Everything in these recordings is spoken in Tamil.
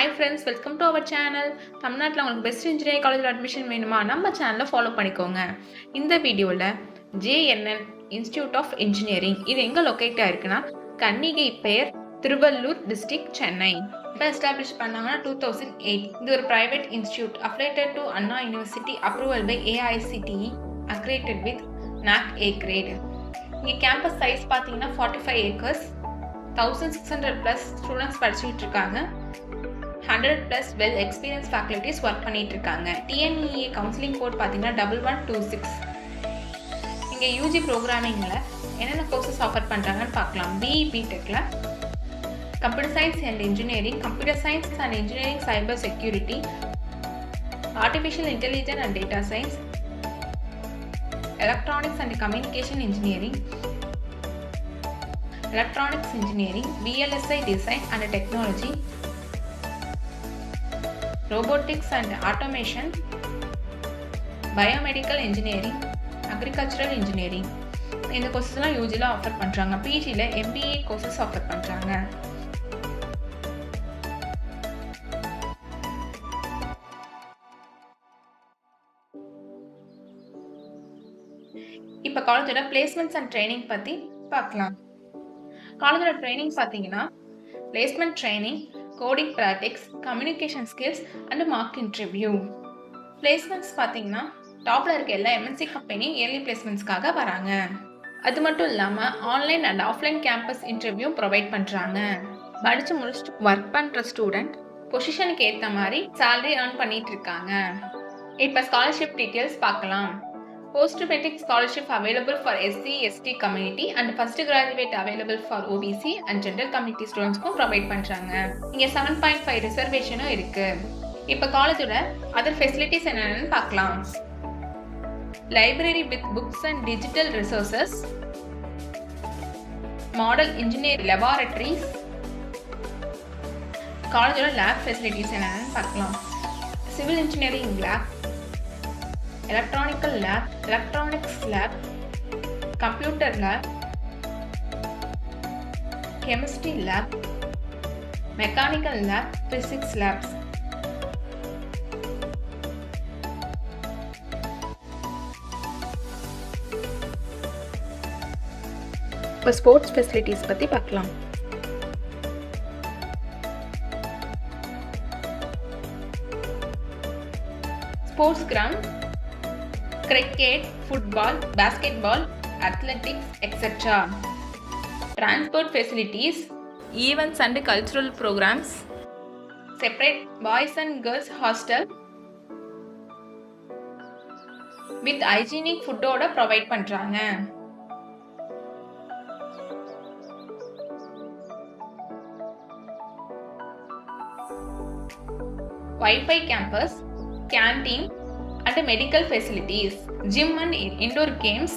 Hi friends, welcome to our channel. தமிழ்நாட்டில் உங்களுக்கு பெஸ்ட் இன்ஜினியரிங் காலேஜில் அட்மிஷன் வேணுமா நம்ம சேனலை ஃபாலோ பண்ணிக்கோங்க. இந்த வீடியோவில் JNN இன்ஸ்டிடியூட் ஆஃப் இன்ஜினியரிங் இது எங்கே லொக்கேட் ஆயிருக்குன்னா கன்னிகை பெயர் திருவள்ளூர் டிஸ்ட்ரிக்ட் சென்னை. இப்போ எஸ்டாப்ளிஷ் பண்ணாங்கன்னா 2008. இது ஒரு private institute affiliated to Anna university approval by AICTE accredited with NAC A grade. இங்கே கேம்பஸ் சைஸ் பார்த்தீங்கன்னா 45 acres, 1600+ ஸ்டூடெண்ட்ஸ் படிச்சுட்டு இருக்காங்க. 100+ வெல் எக்ஸ்பீரியன்ஸ் ஃபேக்கல்டிஸ் ஒர்க் பண்ணிட்டு இருக்காங்க. TNEA கவுன்சிலிங் கோட் பார்த்தீங்கன்னா 1126. இங்கே UG ப்ரோக்ராமிங்கில் என்னென்ன கோர்சஸ் ஆஃபர் பண்ணுறாங்கன்னு பார்க்கலாம். BE BTechல computer science and engineering, computer science and engineering cyber security, artificial intelligence and data science, electronics and communication engineering, electronics engineering, VLSI design and technology, robotics and automation, biomedical engineering, agricultural engineering. இந்த கோர்சஸ்லாம் யூஜியில் ஆஃபர் பண்ணுறாங்க. PGயில் MBA கோர்சஸ் ஆஃபர் பண்ணுறாங்க. இப்போ காலேஜோட பிளேஸ்மெண்ட்ஸ் அண்ட் ட்ரைனிங் பற்றி பார்க்கலாம். காலேஜோட ட்ரைனிங் பார்த்தீங்கன்னா placement training, coding practice, communication skills and mark interview. Placements பார்த்தீங்கன்னா டாப்பில் இருக்க எல்லா MNC கம்பெனியும் இயர்லி பிளேஸ்மெண்ட்ஸ்க்காக வராங்க. அது மட்டும் இல்லாமல் online and offline campus interview provide பண்ணுறாங்க. படித்து முடிச்சுட்டு ஒர்க் பண்ணுற ஸ்டூடெண்ட் பொசிஷனுக்கு ஏற்ற மாதிரி சேலரி ஏர்ன் பண்ணிட்டு இருக்காங்க. இப்போ ஸ்காலர்ஷிப் டீட்டெயில்ஸ் பார்க்கலாம். Post matric scholarship available for SC ST community and first graduate available for OBC and general community ஸ்டூடெண்ட்ஸ்க்கும் ப்ரொவைட் பண்ணுறாங்க. இங்கே 7.5 ரிசர்வேஷனும் இருக்கு. இப்போ காலேஜோட அதர் ஃபெசிலிட்டிஸ் என்னென்னு பார்க்கலாம். Library with books and digital resources, model engineer laboratories, காலேஜோட லேப் ஃபெசிலிட்டிஸ் என்னென்னு பார்க்கலாம். Civil engineering lab, electronical lab, electronics lab, computer lab, chemistry lab, mechanical lab, physics labs. இப்போ ஸ்போர்ட்ஸ் ஃபெசிலிட்டிஸ் பற்றி பார்க்கலாம். Sports ground, cricket, football, basketball, athletics, etc. Transport facilities, events and cultural programs, separate boys and girls hostel with hygienic food oda provide பண்றாங்க. Wi-Fi campus, canteen and medical facilities, gym and indoor games.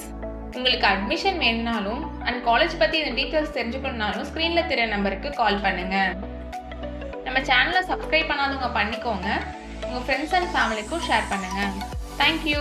உங்களுக்கு அட்மிஷன் வேணும்னாலும் அண்ட் காலேஜ் பற்றி இந்த டீட்டெயில்ஸ் தெரிஞ்சுக்கணும்னாலும் ஸ்க்ரீனில் தெரிய நம்பருக்கு கால் பண்ணுங்க. நம்ம சேனலை சப்ஸ்கிரைப் பண்ணாதவங்க பண்ணிக்கோங்க. உங்கள் ஃப்ரெண்ட்ஸ் அண்ட் ஃபேமிலிக்கும் ஷேர் பண்ணுங்க. தேங்க்யூ.